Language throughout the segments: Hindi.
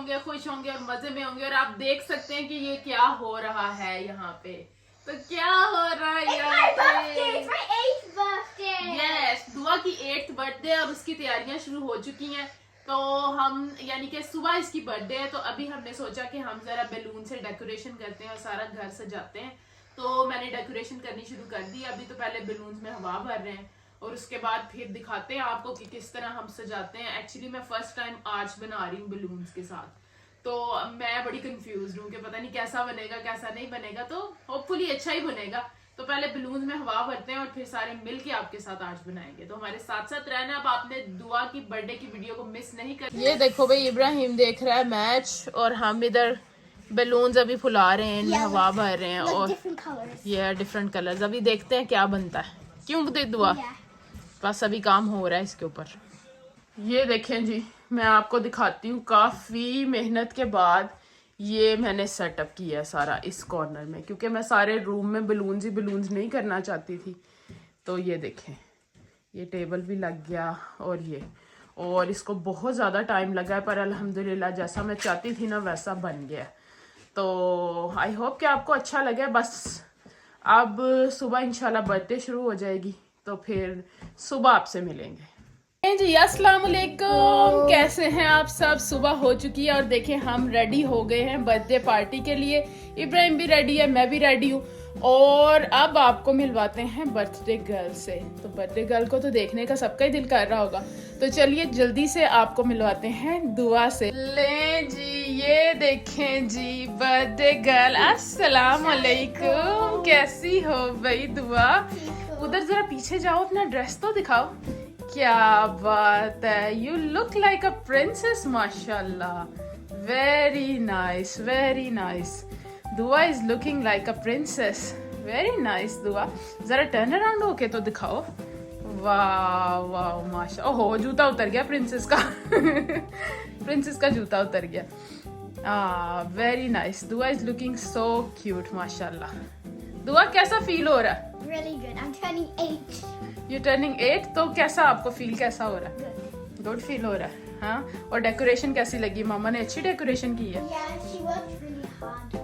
होंगे, खुश होंगे और मजे में होंगे। और आप देख सकते हैं कि ये क्या हो रहा है यहाँ पे। तो क्या हो रहा है यहाँ पे? यस, दुआ की 8th बर्थडे और उसकी तैयारियां शुरू हो चुकी हैं। तो हम यानी कि सुबह इसकी बर्थडे है, तो अभी हमने सोचा कि हम जरा बैलून से डेकोरेशन करते हैं और सारा घर सजाते हैं। तो मैंने डेकोरेशन करनी शुरू कर दी। अभी तो पहले बैलून में हवा भर रहे हैं और उसके बाद फिर दिखाते हैं आपको कि किस तरह हम सजाते हैं। एक्चुअली मैं फर्स्ट टाइम आज बना रही हूँ बैलून्स के साथ, तो मैं बड़ी कंफ्यूज हूँ कि पता नहीं कैसा बनेगा कैसा नहीं बनेगा। तो होपफुली अच्छा ही बनेगा। तो पहले बैलून में हवा भरते हैं और फिर सारे मिलके आपके साथ आज बनाएंगे। तो हमारे साथ साथ रहना। अब आपने दुआ की बर्थडे की वीडियो को मिस नहीं कर। ये देखो भाई, इब्राहिम देख रहा है मैच और हम इधर बैलून्स अभी फुला रहे हैं, इनमें हवा भर रहे हैं और ये डिफरेंट कलर्स। अभी देखते हैं क्या बनता है। क्यों दे दुआ? बस अभी काम हो रहा है इसके ऊपर। ये देखें जी, मैं आपको दिखाती हूँ। काफी मेहनत के बाद ये मैंने सेटअप किया सारा इस कॉर्नर में, क्योंकि मैं सारे रूम में बलून्स ही बलून्स नहीं करना चाहती थी। तो ये देखें, ये टेबल भी लग गया और इसको बहुत ज़्यादा टाइम लगा है, पर अल्हम्दुलिल्लाह जैसा मैं चाहती थी ना वैसा बन गया। तो आई होप कि आपको अच्छा लगे। बस अब सुबह इंशाल्लाह बर्थडे शुरू हो जाएगी, तो फिर सुबह आपसे मिलेंगे जी। अस्सलाम वालेकुम, कैसे हैं आप सब? सुबह हो चुकी है और देखें हम रेडी हो गए हैं बर्थडे पार्टी के लिए। इब्राहिम भी रेडी है, मैं भी रेडी हूँ। और अब आपको मिलवाते हैं बर्थडे गर्ल से। तो बर्थडे गर्ल को तो देखने का सबका ही दिल कर रहा होगा, तो चलिए जल्दी से आपको मिलवाते हैं दुआ से। ले जी, ये देखें जी बर्थडे गर्ल। अस्सलाम वालेकुम, कैसी हो भाई दुआ? उधर जरा पीछे जाओ, अपना ड्रेस तो दिखाओ। क्या बात है, you look like a princess माशाल्लाह। Very nice, very nice. Dua is looking like a princess. Very nice Dua. जरा टर्न अराउंड होके तो दिखाओ। वाह वाह माशा। ओहो, जूता उतर गया प्रिंसेस का। प्रिंसेस का जूता उतर गया। Very nice. Dua is looking so cute माशाल्लाह। दुआ कैसा फील हो रहा है? Really good. I'm turning 8. You're turning 8, तो कैसा आपको फील कैसा हो रहा है? गुड फील हो रहा है। हाँ, और डेकोरेशन कैसी लगी? मामा ने अच्छी डेकोरेशन की है। Yeah, she worked really hard.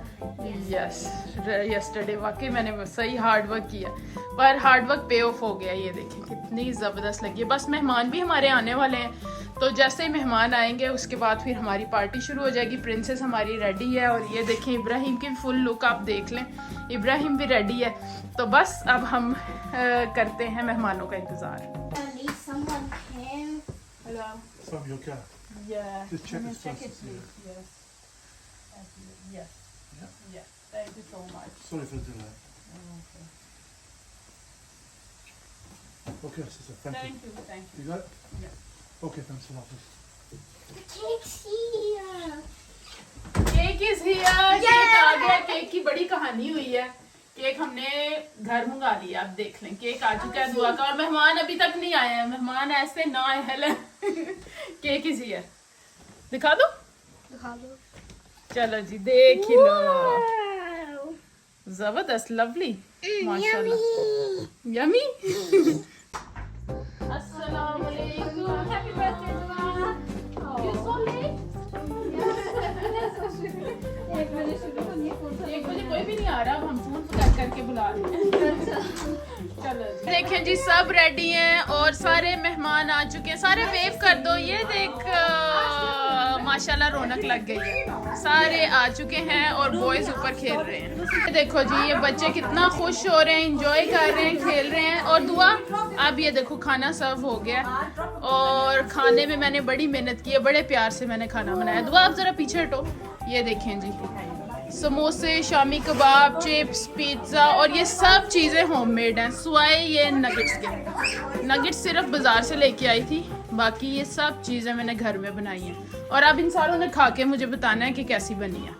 Yes, yesterday वाकई मैंने सही हार्ड वर्क किया, पर हार्ड वर्क पे ऑफ हो गया। ये देखें कितनी ज़बरदस्त लगी है। बस मेहमान भी हमारे आने वाले हैं, तो जैसे ही मेहमान आएंगे उसके बाद फिर हमारी पार्टी शुरू हो जाएगी। प्रिंसेस हमारी रेडी है और ये देखें इब्राहिम की फुल लुक आप देख लें, इब्राहिम भी रेडी है। तो बस अब हम करते हैं मेहमानों का इंतजार। Someone came. Hello. From your car. Yeah. Just check this check it, first. please. Yes. Yes. Yeah. Yes. Thank you so much. Sorry for the delay. Okay. Okay, sister. Thank you. Thank you. Thank you. You got it? Yeah. Okay, thanks a lot. The cake's here. Cake is here. Cake आ गया। केक की बड़ी कहानी हुई है। केक हमने घर मंगा लिया, आप देख लें केक आ चुका है दुआ का। और मेहमान अभी तक नहीं आए हैं, मेहमान ऐसे ना हेलन। Cake is here. दिखा दो। चलो जी, देख ही लो। जबरदस्त, लवली माशाल्लाह, यमी। अस्सलाम वालेकुम, हैप्पी बर्थडे दुआ। You so let. 1 बजे कोई भी नहीं आ रहा, हम फोन करके बुला रहे हैं। चलो देखें जी, सब रेडी हैं और सारे मेहमान आ चुके हैं। सारे वेव कर दो। ये देख माशाल्लाह रौनक लग गई है। सारे आ चुके हैं और बॉयज ऊपर खेल रहे हैं। देखो जी, ये बच्चे कितना खुश हो रहे हैं, एंजॉय कर रहे हैं, खेल रहे हैं। और दुआ, अब ये देखो खाना सर्व हो गया और खाने में मैंने बड़ी मेहनत की है, बड़े प्यार से मैंने खाना बनाया। दुआ आप जरा पीछे हटो। ये देखें जी, समोसे, शामी कबाब, चिप्स, पिज्ज़ा और ये सब चीज़ें होममेड हैं, सिवाय ये नगेट्स के। नगेट्स सिर्फ बाज़ार से लेके आई थी, बाकी ये सब चीज़ें मैंने घर में बनाई हैं। और अब इन सारों ने खा के मुझे बताना है कि कैसी बनी है।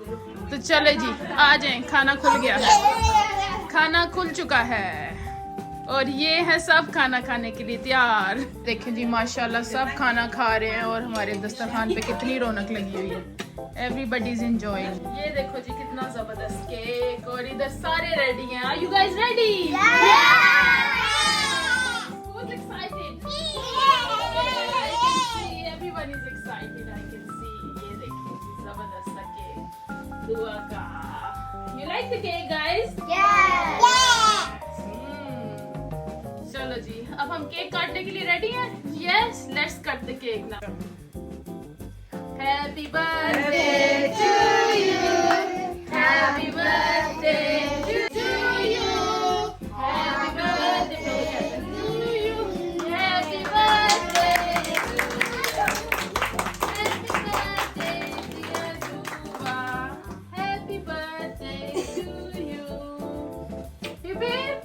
तो चले जी, आ जाएं, खाना खुल गया है। खाना खुल चुका है और ये है सब खाना खाने के लिए तैयार। देखें जी माशाल्लाह सब खाना खा रहे हैं और हमारे दस्तरखान पे कितनी रौनक लगी हुई है। Everybody is enjoying. ये देखो जी कितना जबरदस्त केक और इधर सारे रेडी हैं। Are you guys ready? Who's excited? I can see everyone is excited. I can see. ये देखिए जबरदस्त the cake, guys? Yeah. चलो जी, अब हम केक काटने के लिए रेडी हैं? Yes, let's cut the cake now. Happy birthday to you. Happy birthday to you. Happy birthday to you. Happy birthday to you. Happy birthday, dear Duaa. Happy birthday to you. Hip hip.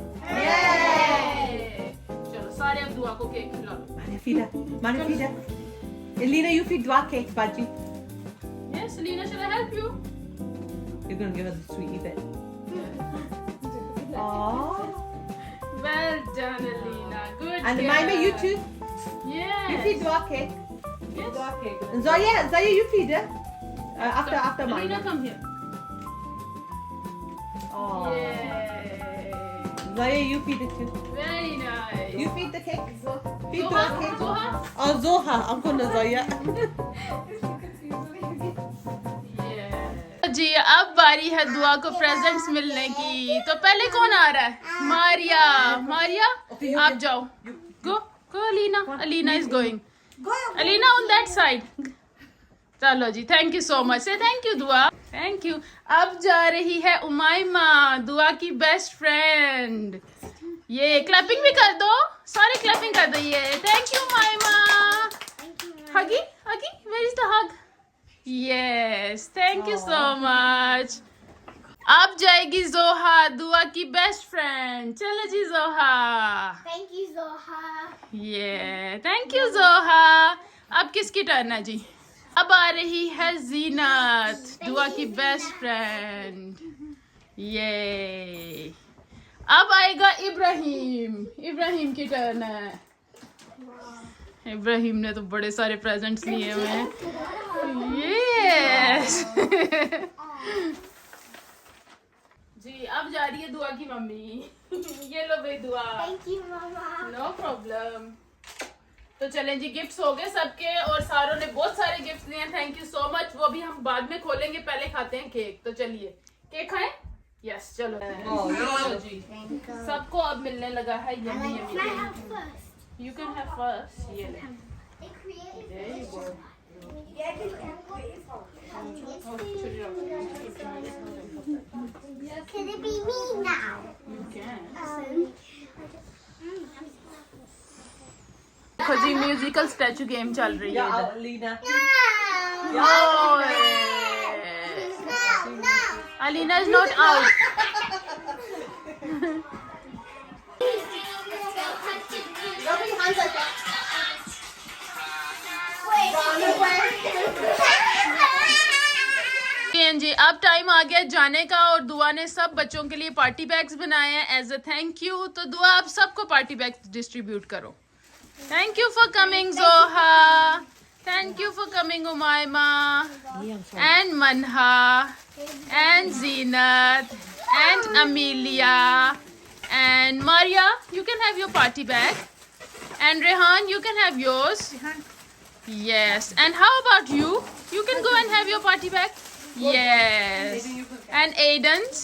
चलो सारे अब दुआ को केक खिला लो. Mana Fida. Elena, you feed Duaa cake, Baji. Yes, Selena, should I help you? You're gonna give her the sweetie bit. Aww. Well done, Alina. Good. And girl. Maima, you too. Yes. You feed Duaa cake. Yes. Duaa cake. And Zaya, you feed her. After Alina, Maima. come here. Aww. Yay. Zaya, you feed it too. Very nice. You feed the cake. Feed Zoha, Duaa cake. Zoha. Oh, Zoha. I'm gonna Zaya. जी अब बारी है दुआ को प्रेजेंट्स मिलने की. तो पहले कौन आ रहा है? मारिया. मारिया, आप जाओ. Go go Alina. Alina is going. Alina on that side. चलो जी, thank you so much. Say thank you Dua. Thank you. अब जा रही है उमाइमा, दुआ की बेस्ट फ्रेंड. ये क्लैपिंग भी कर दो. सारे क्लैपिंग कर दो. ये thank you Umaima. Huggy huggy, where is the hug? Yes, thank you so much. अब जाएगी जोहा, दुआ की बेस्ट फ्रेंड. चलो जी जोहा. Thank you, Zoha. Yeah, thank you जोहा. अब किसकी टर्न है जी? अब आ रही है जीनत, दुआ की बेस्ट फ्रेंड. ये अब आएगा इब्राहिम. इब्राहिम की टर्न है. इब्राहिम ने तो बड़े सारे प्रेजेंट्स लिए हुए हैं. यस. जी अब जा रही है दुआ की मम्मी. ये लो भाई दुआ. Thank you, Mama. No problem. तो चलें जी, गिफ्ट्स हो गए सबके और सारों ने बहुत सारे गिफ्ट्स दिए हैं. Thank you so much. वो भी हम बाद में खोलेंगे, पहले खाते हैं केक. तो चलिए केक खाएं. यस चलो. चलो जी, सबको अब मिलने लगा है yummy Can I yummy. have first? You can have first. ये ले. They created There you go. Can it be me now? You can. देखो जी, म्यूजिकल स्टैचू गेम चल रही है Yeah, इधर. Elena. ओए. Alina is not out. जी अब टाइम आ गया जाने का और दुआ ने सब बच्चों के लिए पार्टी बैग्स बनाए हैं एज अ थैंक यू. तो दुआ आप सबको पार्टी बैग्स डिस्ट्रीब्यूट करो. Thank you for coming Zoha. Thank you for coming Umaima and Manha and Zeenat and Amelia and Maria. You can have your party bag. And Rehan, you can have yours. Yes. And how about you? You can go and have your party bag. Yes. And Aiden's.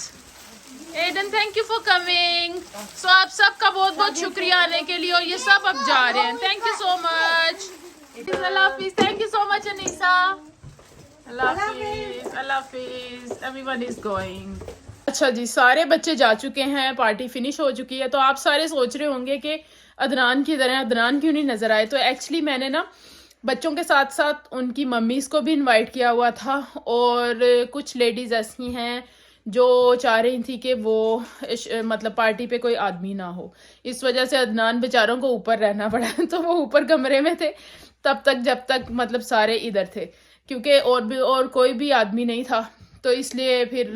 Aiden, thank you for coming. So आप सबका बहुत बहुत शुक्रिया आने के लिए. और ये सब अब जा रहे हैं. Thank you so much. Allah Hafiz. Thank you so much Anisa. Allah Hafiz. Allah Hafiz. Everyone is going. अच्छा जी, सारे बच्चे जा चुके हैं, पार्टी फिनिश हो चुकी है. तो आप सारे सोच रहे होंगे कि अदनान की तरह अदनान क्यों नहीं नजर आए. तो एक्चुअली मैंने ना बच्चों के साथ साथ उनकी मम्मीज़ को भी इनवाइट किया हुआ था. और कुछ लेडीज़ ऐसी हैं जो चाह रही थी कि वो मतलब पार्टी पे कोई आदमी ना हो. इस वजह से अदनान बेचारों को ऊपर रहना पड़ा. तो वो ऊपर कमरे में थे तब तक जब तक मतलब सारे इधर थे, क्योंकि और कोई भी आदमी नहीं था. तो इसलिए फिर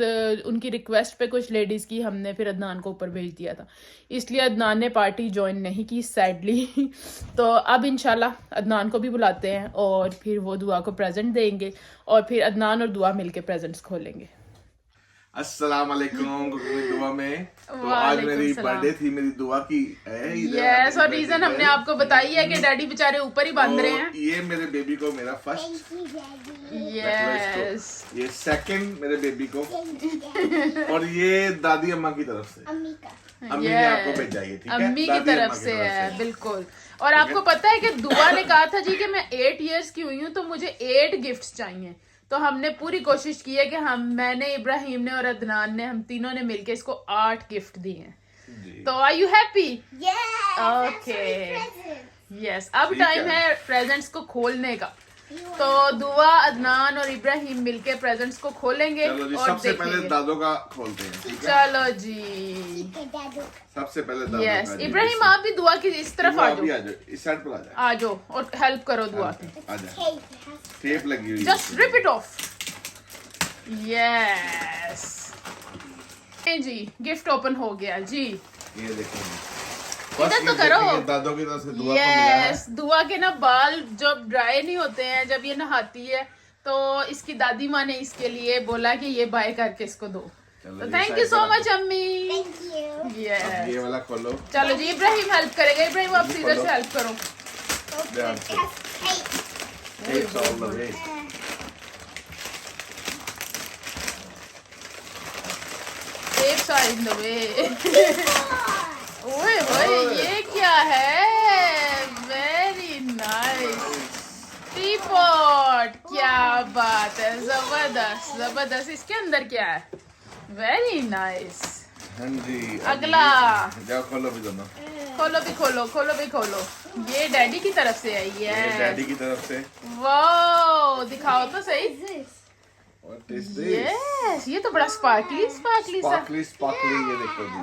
उनकी रिक्वेस्ट पे कुछ लेडीज़ की हमने फिर अदनान को ऊपर भेज दिया था. इसलिए अदनान ने पार्टी ज्वाइन नहीं की सैडली. तो अब इंशाल्लाह अदनान को भी बुलाते हैं और फिर वो दुआ को प्रेजेंट देंगे और फिर अदनान और दुआ मिलके प्रेजेंट्स खोलेंगे. अस्सलाम वालेकुम दुआ में। तो आज वालेकुम मेरी सलाम। बर्थडे थी, मेरी दुआ की है। यस, और रीजन हमने आपको बताई है कि डैडी बेचारे ऊपर ही बांध रहे हैं। ये मेरे बेबी को मेरा first, Thank you, Daddy. Yes, ये सेकंड मेरे बेबी को, Thank you, Daddy. और ये दादी अम्मा की तरफ से। Amika. अम्मी ने आपको भेजा ये, ठीक है? अम्मी की दादी तरफ अम्मा से है, बिल्कुल। और आपको पता है कि दुआ ने कहा था जी कि मैं 8 इयर्स की हुई हूँ तो मुझे 8 गिफ्ट्स चाहिए। तो हमने पूरी कोशिश की है कि मैंने, इब्राहिम ने और अदनान ने, हम तीनों ने मिलके इसको 8 गिफ्ट दिए हैं। जी। तो are you happy? Yes. Okay. That's my present. Yes, अब ठीक टाइम है। है प्रेजेंट्स को खोलने का। You तो दुआ, अदनान और इब्राहिम मिलके प्रेजेंट्स को खोलेंगे चलो जी, और सबसे पहले देखेंगे। दादों का खोलते हैं, ठीक है? चलो जी, Okay, Daddy. सबसे पहले दादों यस। का जी, इब्राहिम बिस्मिल्लाह। आप भी दुआ की इस तरफ दुआ आ भी जाओ, आ जाओ, इस साइड पर आ जाओ। आ जाओ और हेल्प करो दुआ की। आ जाओ, Tape. It has टेप लगी हुई है। Just rip it off. Yes जी, गिफ्ट ओपन हो गया जी। ये देखो, इधर तो करो। दादों की तरफ से दुआ को मिला है। यस, दुआ के ना बाल जब ड्राई नहीं होते हैं, जब ये नहाती है, तो इसकी दादी माँ ने इसके लिए बोला कि ये बाय करके इसको दो। चलो तो जी, थैंक साइड यू सो पर मच अम्मी। Thank you. अब यस, ये वाला खोलो। चलो जी, इब्राहिम हेल्प करेगा। इब्राहिम आप ये सीधे खोलो। से हेल्प करो। Okay. ध्यान It से। has tape. Tapes all the way. Tapes are in the way. Keyboard. ओए ओए, ये क्या है? वेरी नाइस टीपॉट, क्या बात है, जबरदस्त जबरदस्त। इसके अंदर क्या है? Very nice. हाँ जी, अब अगला। ये- जाओ खोलो भी दोनों। खोलो भी खोलो, खोलो भी खोलो। ये डैडी की तरफ से आई ये है। डैडी की तरफ से। वाओ, दिखाओ तो सही। What is this? यस, ये तो बड़ा स्पार्कली स्पार्कली सा। Sparkly, sparkly, ये देखो जी।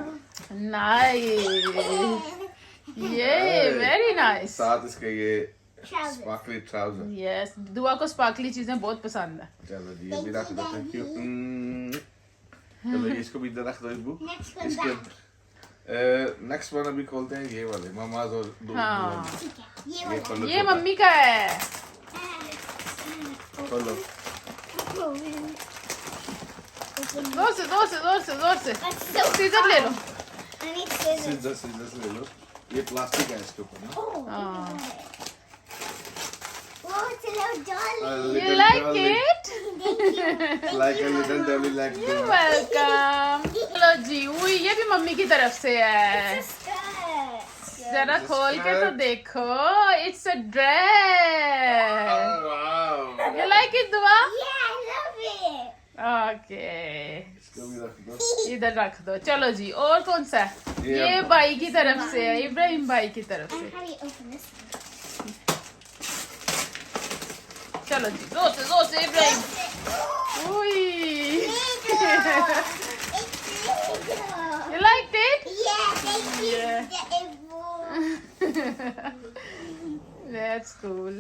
नाइस, ये वेरी नाइस। साथ इसके ये Trousers. Sparkly trouser. यस, दुआ को स्पार्कली चीजें बहुत पसंद है। चलो जी, ये भी रख दो, थैंक यू। चलो ये इसको भी इधर रख दो, इस बुक। Next one इसके back. नेक्स्ट वन अभी खोलते हैं, ये वाले ममाज और हाँ। ये ये वाला. खोलो, ये छोटा। मम्मी का है। खोलो। जोर से जोर से जोर से जोर से। That's so सीजर ले लो। I need scissors. सीजर ले लो। ये प्लास्टिक है इसके ऊपर ना। Oh, हाँ। oh, it's a little dolly. You like it? Thank you. Like a little dolly, like You're this. welcome. चलो जी, उई, ये भी मम्मी की तरफ से है। It's a skirt. जरा It's a खोल के तो skirt. देखो, it's a dress. Oh, wow. You like it, दुआ? Yeah, I love it. Okay, इसको भी रख दो। इधर रख दो। चलो जी, और कौन सा है? ये ये भाई की तरफ से है, इब्राहिम भाई की तरफ And से। how do you open this one? चलो जी, जोर से इब्राहिम। उई। It's Lego. You liked it? Yeah, thank you. Yeah. That's cool.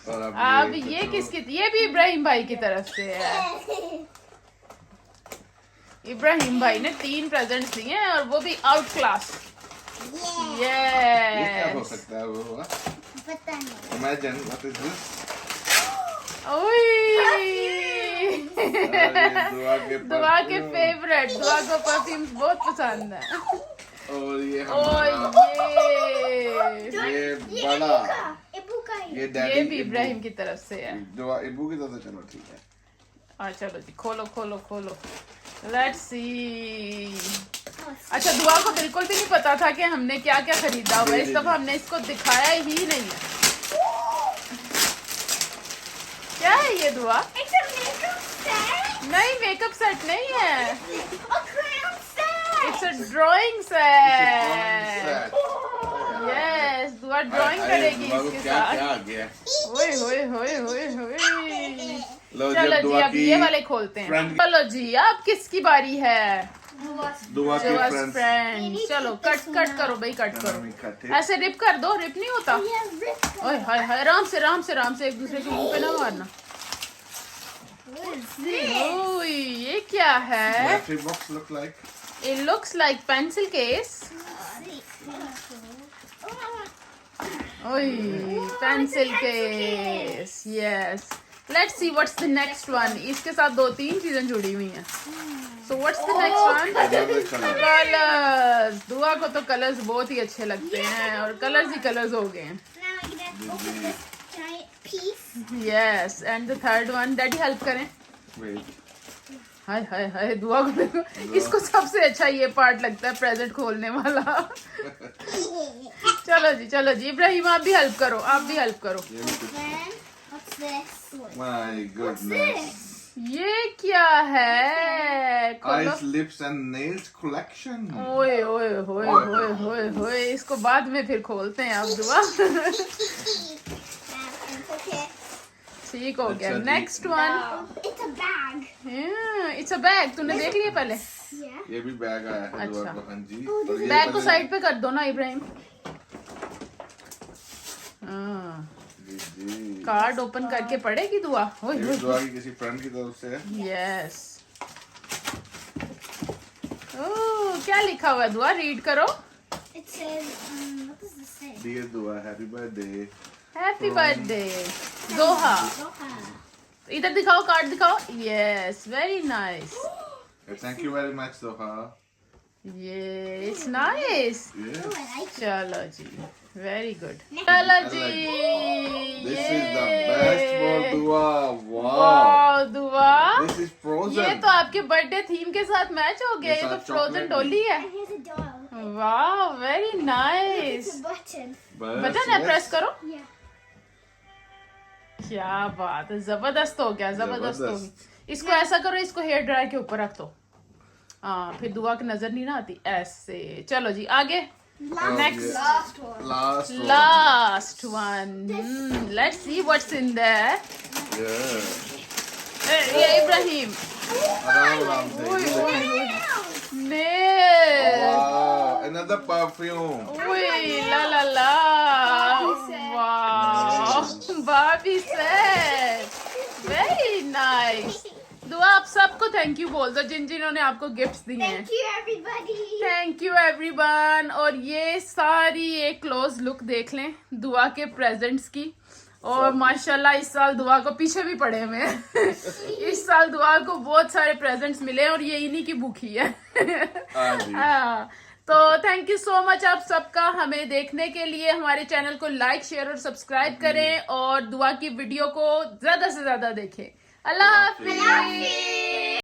और अब ये किसकी? ये भी इब्राहिम भाई की तरफ से है। इब्राहिम भाई ने 3 प्रेजेंट्स दिए हैं और वो भी आउट क्लास। Yeah. ये क्या हो यस। सकता है वो? पता नहीं. Imagine what is this? दुआ के दुआ के perfume। फेवरेट, दुआ को परफ्यूम्स बहुत पसंद है। और ये ओ हमारा ये ये बड़ा इबू का है. ये डैडी ये भी इब्राहिम की तरफ से है। दुआ इबू की तरफ से। चलो ठीक है। हाँ चलो जी, खोलो खोलो खोलो। Let's see. अच्छा, दुआ को बिल्कुल भी नहीं पता था कि हमने क्या क्या खरीदा हुआ है। इस दफा हमने इसको दिखाया ही नहीं है। क्या है ये दुआ? It's a makeup set. नहीं, मेकअप सेट नहीं है। A crown set. It's a drawing set. Yes, दुआ ड्राइंग करेगी इसके क्या साथ। क्या आ गया? ओए होए होए होए होए। लो चलो जब जी, दुआ अब की ये वाले खोलते हैं। friend- चलो जी, अब किसकी बारी है? दुआ की फ्रेंड्स फ्रेंड। चलो कट करो भाई, कट करो। ऐसे रिप कर दो, रिप नहीं होता। ओए हाय हाय, आराम से एक दूसरे के मुंह पे ना मारना। ओए, ये क्या है? Box look like. It looks like pencil case. ओए, pencil case. Yes. Let's see what's the next one. इसके साथ 2-3 चीजें जुड़ी हुई हैं। So what's the next one? Another color. Colours. दुआ को तो कलर्स बहुत ही अच्छे लगते हैं और कलर्स ही कलर्स हो गए हैं। Now I'm gonna open this giant piece. Yes, and the third one daddy help करें। Wait. हाय हाय हाय, दुआ को देखो, इसको सबसे अच्छा ये पार्ट लगता है प्रेजेंट खोलने वाला। चलो जी इब्राहिम आप भी हेल्प करो, आप भी हेल्प करो। ये भी कुछ- Then, what's this? My What's goodness. this? ये क्या है? खोलो। Eyes, lips and nails collection. ओए ओए होए होए होए होए, इसको बाद में फिर खोलते हैं आप दुआ। Okay. ठीक हो गया। अच्छा जी। Next one. It's a bag. It's a bag. तूने देख लिया पहले? Yeah. ये भी बैग आया है दुआ अच्छा। को, हाँ जी। Oh, और ये बैग को पहले- साइड पे कर दो ना इब्राहिम। हाँ, जी जी। कार्ड ओपन करके पढ़ेगी दुआ। ओए ये भी दुआ की किसी फ्रेंड की तरफ से है। यस। ओह, क्या लिखा हुआ है दुआ? रीड करो। It says, what does this say? Dear Dua, happy birthday. Happy birthday Doha. Doha. इधर दिखाओ, कार्ड दिखाओ। Yes, very nice. Thank you very much Doha. ये it's nice. Oh, I like it. चलो जी, वेरी गुड। चलो जी, This is the best for दुआ। Wow. वाह दुआ, This is ये frozen. तो आपके बर्थडे थीम के साथ मैच हो गया। ये ये तो साथ फ्रोजन chocolate डॉली है। And here's a doll. वाह, very It's nice. a button. बस, बटन है, yes. प्रेस करो। Yeah. क्या बात है, जबरदस्त हो गया, जबरदस्त हो जबरदस्त। गया। इसको ऐसा करो, इसको हेयर ड्रायर के ऊपर रख दो। हाँ, फिर दुआ की नजर नहीं ना आती ऐसे। चलो जी आगे। Oh, Next. yes. Last one. Last one. Last one. Let's see what's in their. Yeah. ये इब्राहिम आराम से, ओए, ये ओए, देखिए। ने Wow, another perfume. ओए ला ला ला, वाह बाबी सेट, वेरी नाइस। दुआ आप सबको थैंक यू बोल दो जिन जिन्होंने आपको गिफ्ट्स दिए हैं। Thank you, everybody. Thank you everyone. और ये सारी एक क्लोज लुक देख लें दुआ के प्रेजेंट्स की। और माशाल्लाह इस साल दुआ को पीछे भी पड़े हुए हैं। इस साल दुआ को बहुत सारे प्रेजेंट्स मिले और ये इन्हीं की भूखी है। हाँ जी। हाँ, तो थैंक यू सो मच आप सबका हमें देखने के लिए। हमारे चैनल को लाइक शेयर और सब्सक्राइब करें और दुआ की वीडियो को ज्यादा से ज्यादा देखें। अल्लाह हाफिज।